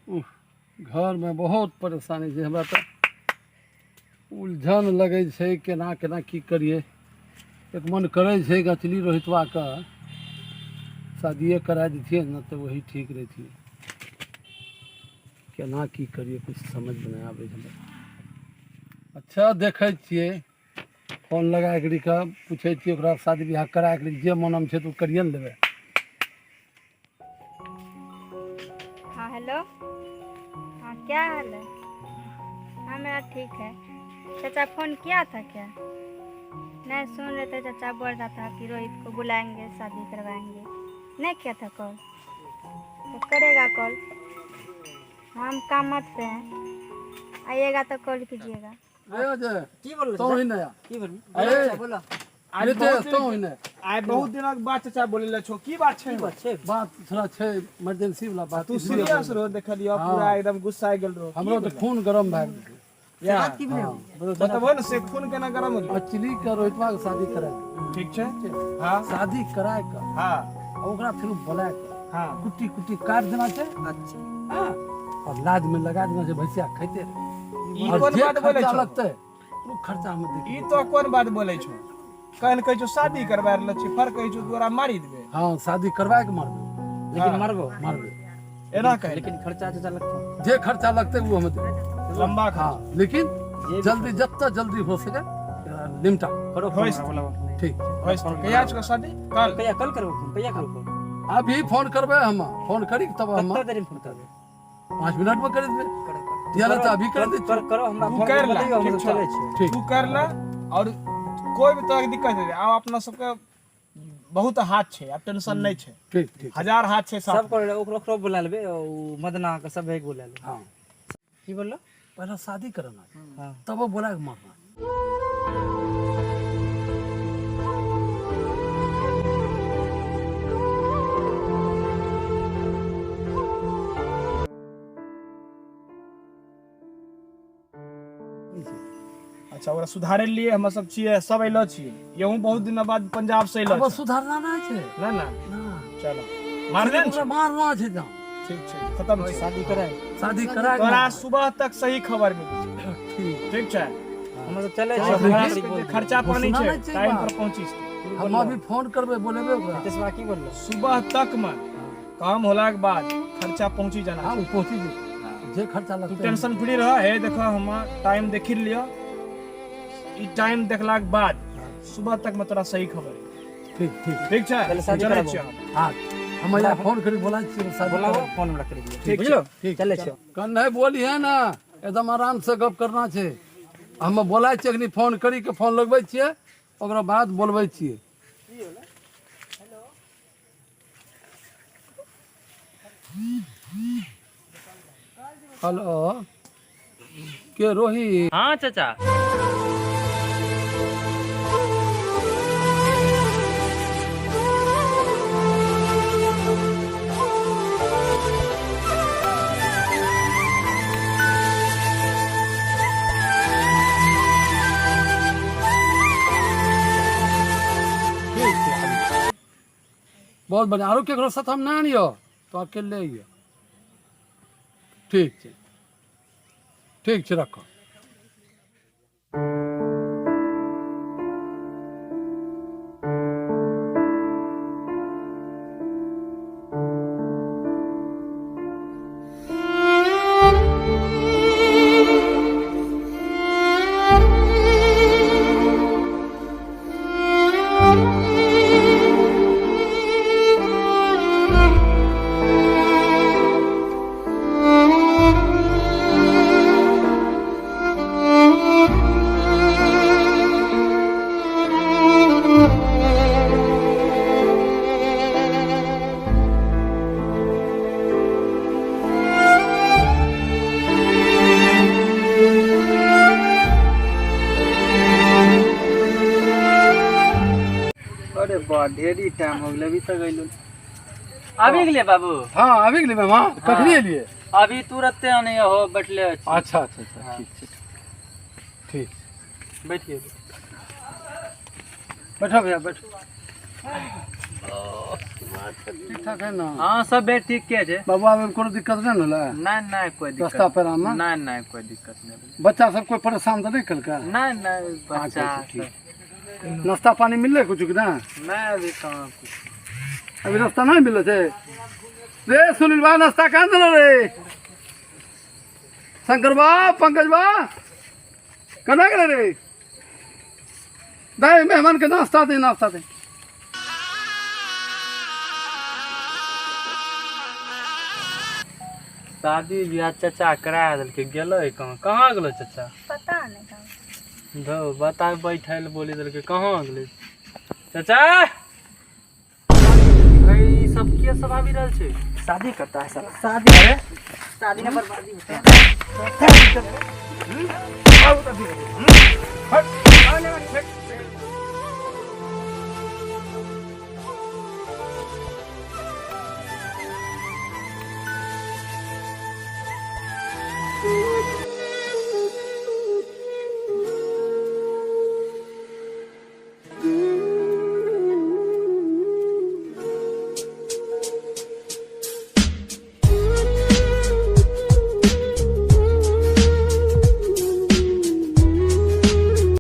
घर में बहुत परेशानी है हमरा तो उलझन लगे छै केना केना की करिए। एक मन करे छै गचली रोहितवा का शादिये करा दीजिए न तो वही ठीक रहती। केना की करिए कुछ समझ में नहीं आवे हमरा। अच्छा देखे छिए फोन लगा के पूछे छिए ओकरा शादी ब्याह करा के जे मनम छै तू करिए न लेबे। हाँ हेलो, हाँ क्या हाल है? हाँ मेरा ठीक है। चाचा फ़ोन किया था क्या? नहीं सुन रहे थे, चाचा बोल रहा था कि रोहित को बुलाएंगे शादी करवाएंगे। नहीं किया था कॉल? तो करेगा कॉल। हम काम मत पे हैं, आइएगा तो कॉल कीजिएगा। अरे आइ बहुत दिनक बाद चाचा बोले छो की बात छै? बात थोड़ा छै इमरजेंसी वाला बात। तू सीरियस रहो, देखलियो पूरा एकदम गुस्सा गेल रहो। हमरो तो खून गरम भए गेल। बताबो न से खून केना गरम हो? एक्चुअली का रोहितवा के शादी कराए। ठीक छै? हां शादी शादी कराए के हां ओकरा फिर बुलाए के हां कुट्टी कुट्टी काट देना छै। अच्छा हां और लाद में लगा देना छै भैंसिया खैते। ई कोन बात बोले छो? लगते वो खर्चा हम दे। ई तो कोन बात बोले छो? कहन कहै छो शादी करबा रहल छी, फर कहै छो तोरा मारी देबे। हां शादी करवाए के मारबे, लेकिन मारबे एना कह। लेकिन खर्चा चाचा लगता जे खर्चा लगते वो हम दे लंबा खा। लेकिन जल्दी जितना जल्दी हो सके निमटा करो। ठीक कहिया छ शादी? कल कल करो कहिया करो? अभी फोन करबे हम फोन करी तब हम कितना देर में फोन करबे? 5 मिनट में कर देबे। दिया तो अभी कर दे। करो हमरा तू फोन कर कर ला, दियो, हम ठीक चले छौ। छी। तू कर ला और कोई भी तरह के दिक्कत है आ अपना सबके बहुत हाथ छै, अब टेंशन नहीं छै। ठीक ठीक हजार हाथ छै सब। सब को ओकरो बुला लेबे, ओ मदना के सब एक बुला लेबे। हां की बोललो? पहले शादी करना हां तब वो बोला के मारना। अच्छा ओकरा सुधारे लिए हम सब छिए, सब अइलो छिए। यहू बहुत दिन बाद पंजाब से अइलो अब छै। सुधारना नहीं छै ना ना ना चलो मार दे। ओकरा मारना छै जान। ठीक छै खत्म छै। शादी कराए शादी करा के तोरा सुबह तक सही खबर मिल छै। ठीक ठीक छै? हम तो चले और छी। हमरा सबके जे खर्चा पानी सुना छै नहीं छै टाइम बात। पर पहुंचिस। हम अभी फोन करबे बोलेबे ओकरा। तेसवा की बोललो? सुबह तक में काम होला के बाद खर्चा पहुंची जाना। हां पहुंची जे खर्चा तू लगते टेंशन फ्री रह। हे देखो हम टाइम देख लियो, ई टाइम देखला के बाद सुबह तक में तोरा सही खबर है। ठीक ठीक ठीक छै? चल शादी चलै कराबो। छियै हम। हां हम या फोन करी बोला छी शादी बोलाओ करा। फोन हमरा कर दियो। ठीक बुझलो? ठीक चले छी। कन नहीं बोली है ना, एकदम आराम से गप करना छै। हम बोला छियै अखनी फोन करी के फोन लगबै छियै ओकरा बाद बोलबै छियै। हेलो के रोहित? हाँ चाचा। ठीक छै बहुत बढ़िया। आरो केकरो साथ हम ना आनियो तो अकेले आइयो। ठीक छै ठीक छै रखो। अरे बा ढेरी टाइम हो गेल, अभी तक अइलो। अभी गेलिए बाबू? हाँ अभी गेली मामा कखनी एलिए? अभी तुरंते नहीं हो बैठले छी। अच्छा अच्छा अच्छा ठीक छै ठीक। बैठिए। बैठो भैया बैठो। अच्छा ठीक ठाक है ना हाँ सब बेट ठीक के छै बाबू आवे में कोनो दिक्कत नहीं होला नहीं नहीं कोई दिक्कत रास्ता पर आना नहीं नहीं कोई दिक्कत नहीं बच्चा सब कोई परेशान तो नहीं कलका नहीं नहीं बच्चा ठीक नाश्ता पानी मिल कुछ कि ना नहीं अभी कहाँ कुछ अभी नाश्ता नहीं मिले थे रे सुनील बा नाश्ता कहाँ दिल रे शंकर बा पंकज बा कना करे रे दे मेहमान के नाश्ता दे शादी ब्याह चाचा करा दिलके गेलो कहाँ कहाँ गेलो चाचा पता नहीं कहाँ दो बता बैठल बोली दिलके कहाँ गेलै चाचा ई सब के सब आबि रहल छै शादी करता है साला शादी अरे शादी में बर्बादी होता है हट